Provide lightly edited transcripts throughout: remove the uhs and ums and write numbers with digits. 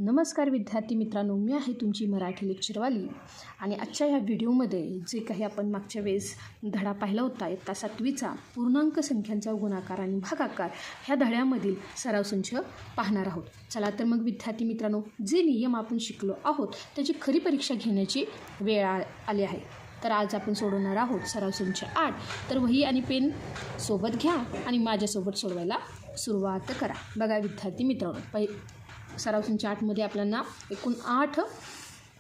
नमस्कार विद्यार्थी मित्रांनो, मी आहे तुमची मराठी लेक्चरवाली आणि आजच्या ह्या व्हिडिओमध्ये जे काही आपण मागच्या वेळेस धडा पाहिला होता इयत्ता 7वीचा पूर्णांक संख्यांचा गुणाकार आणि भागाकार ह्या धड्यामधील सराव संच पाहणार आहोत. चला तर मग विद्यार्थी मित्रांनो, जे नियम आपण शिकलो आहोत त्याची खरी परीक्षा घेण्याची वेळ आली आहे. तर आज आपण सोडवणार आहोत सराव संच 8. तर वही आणि पेन सोबत घ्या आणि माझ्यासोबत सोडवायला सुरुवात करा. बघा विद्यार्थी मित्रांनो, सराव संच 8मध्ये आपल्याला एकूण 8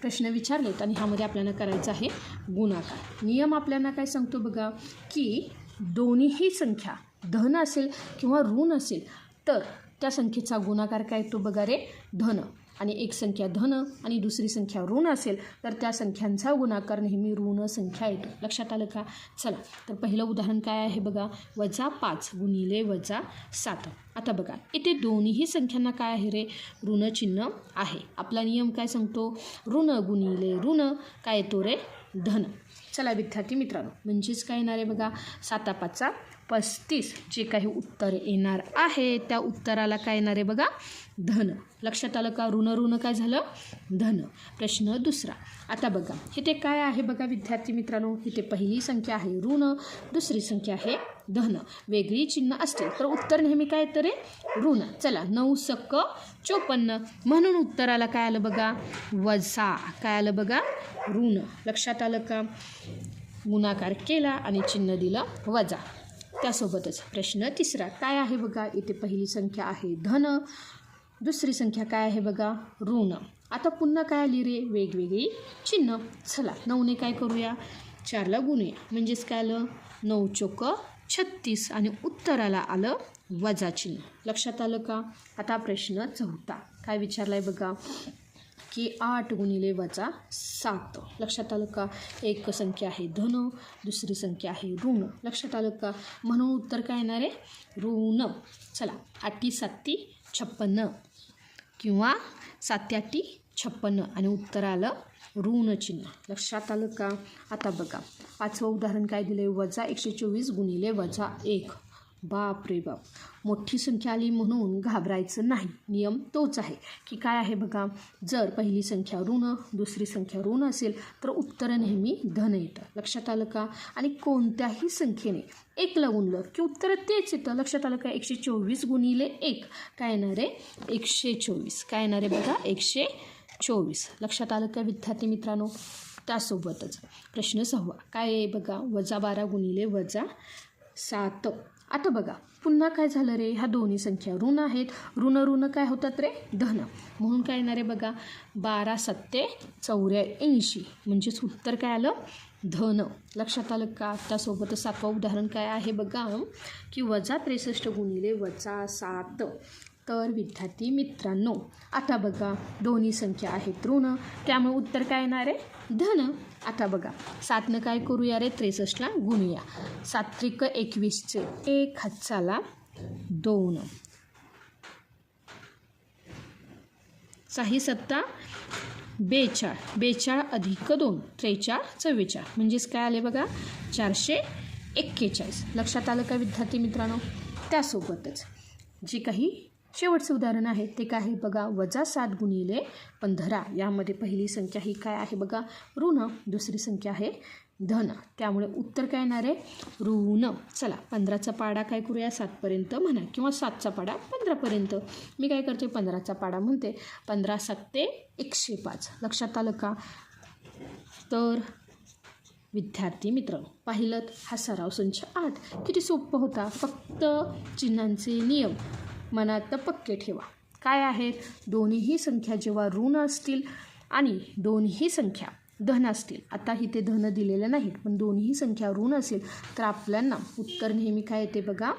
प्रश्न विचारलेत आणि ह्यामध्ये आपल्याला करायचं आहे गुणाकार. नियम आपल्याला काय सांगतो बघा, की दोन्हीही संख्या धन असेल किंवा ऋण असेल तर त्या संख्येचा गुणाकार काय येतो बघा रे, धन. आणि एक संख्या धन आणि दुसरी संख्या ऋण असेल तर त्या संख्यांचा गुणाकार नेहमी ऋण संख्या येतो. लक्षात आलं का? चला तर पहिलं उदाहरण काय आहे बघा, -5 गुणिले -7. आता बघा इथे दोन्हीही संख्यांना काय आहे रे, ऋण चिन्ह आहे. आपला नियम काय सांगतो, ऋण गुणिले ऋण काय येतो रे, धन. चला विद्यार्थी मित्रांनो, म्हणजेच काय येणार आहे बघा, 7×5 = 35. जे काही उत्तर येणार आहे त्या उत्तराला काय येणार आहे बघा, धन. लक्षात आलं का? ऋण काय झालं, धन. प्रश्न दुसरा. आता बघा इथे काय आहे बघा विद्यार्थी मित्रांनो, इथे पहिली संख्या आहे ऋण, दुसरी संख्या आहे धन. वेगळी चिन्ह असतील तर उत्तर नेहमी काय येतं रे, ऋण. चला 9×54 म्हणून उत्तराला काय आलं बघा, वजा. काय आलं बघा, ऋण. लक्षात आलं का? गुणाकार केला आणि चिन्ह दिलं वजा. त्यासोबतच प्रश्न तिसरा काय आहे बघा, इथे पहिली संख्या आहे धन, दुसरी संख्या काय आहे बघा, ऋण. आता पुन्हा काय आली रे, वेगवेगळी चिन्ह. चला 9ने काय करूया, 4ला गुणूया. म्हणजेच काय आलं, 9×4 = 36 आणि उत्तराला आलं वजा चिन्ह. लक्षात आलं का? आता प्रश्न चौथा काय विचारला आहे बघा, की 8 गुणिले -7. लक्षात आलं का? एक संख्या आहे धन, दुसरी संख्या आहे ऋण. लक्षात आलं का? म्हणून उत्तर काय येणार आहे, ऋण. चला 8×7 = 56 किंवा 7×8 = 56 आणि उत्तर आलं ऋण चिन्ह. लक्षात आलं का? आता बघा पाचवं उदाहरण काय दिलं आहे, -124 गुणिले -1. बाप रे बाप, मोठी संख्या आली म्हणून घाबरायचं नाही. नियम तोच आहे की काय आहे बघा, जर पहिली संख्या ऋण दुसरी संख्या ऋण असेल तर उत्तर नेहमी धन येतं. लक्षात आलं का? आणि कोणत्याही संख्येने 1 ला गुणलं की उत्तर तेच येतं. लक्षात आलं का? 124 गुणिले 1 काय येणार आहे, 124. काय येणार आहे बघा, 124. लक्षात आलं का विद्यार्थी मित्रांनो? त्यासोबतच प्रश्न 6 काय आहे बघा, -12 गुणिले -7. आता बघा पुन्हा काय झालं रे, ह्या दोन्ही संख्या ऋण आहेत. ऋण काय होतात रे, धन. म्हणून काय येणार आहे बघा, 12×7 = 84. म्हणजेच उत्तर काय आलं, धन. लक्षात आलं का? त्यासोबतच 7वं उदाहरण काय आहे बघा, की -63 गुणिले -7. तर विद्यार्थी मित्रांनो आता बघा दोन्ही संख्या आहेत ऋण, त्यामुळे उत्तर काय येणार आहे, धन. आता बघा 7ने काय करूया रे, 63ला गुणूया. 7×3 = 21. 1 हातचाला 2. 6×7 = 42. 42 + 2 43 44. म्हणजेच काय आले बघा, 441. लक्षात आलं का विद्यार्थी मित्रांनो? त्यासोबतच जे काही शेवटचं उदाहरण आहे ते काय आहे बघा, -7 गुणिले 15. यामध्ये पहिली संख्या ही काय आहे बघा, ऋण, दुसरी संख्या आहे धन. त्यामुळे उत्तर काय येणार आहे, ऋण. चला 15चा पाडा काय करूया, 7पर्यंत म्हणा किंवा 7चा पाडा 15पर्यंत. मी काय करते, 15चा पाडा म्हणते. 15×7 = 105. लक्षात आलं का? तर विद्यार्थी मित्रांनो पाहिलं, हा सराव संच 8 किती सोपं होता. फक्त चिन्हांचे नियम मनात पक्के ठेवा. काय आहेत, दोन्हीही संख्या जेव्हा ऋण असतील आणि दोन्ही संख्या धन असतील, आता इथे धन दिलेलं नाहीत पण दोन्ही संख्या ऋण असेल तर आपल्याला उत्तर नेहमी काय येते बघा,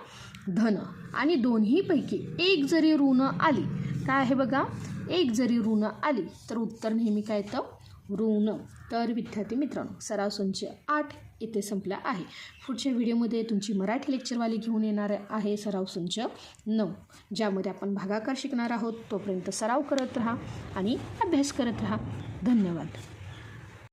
धन. आणि दोन्हीपैकी एक जरी ऋण आली, काय आहे बघा, एक जरी ऋण आली तर उत्तर नेहमी काय येतं, ऋण. तर विद्यार्थी मित्रांनो सराव संच 8 इथे संपला आहे. पुढच्या व्हिडिओमध्ये तुमची मराठी लेक्चरवाली घेऊन येणार आहे सराव संच 9, ज्यामध्ये आपण भागाकार शिकणार आहोत. तोपर्यंत सराव करत राहा आणि अभ्यास करत राहा. धन्यवाद.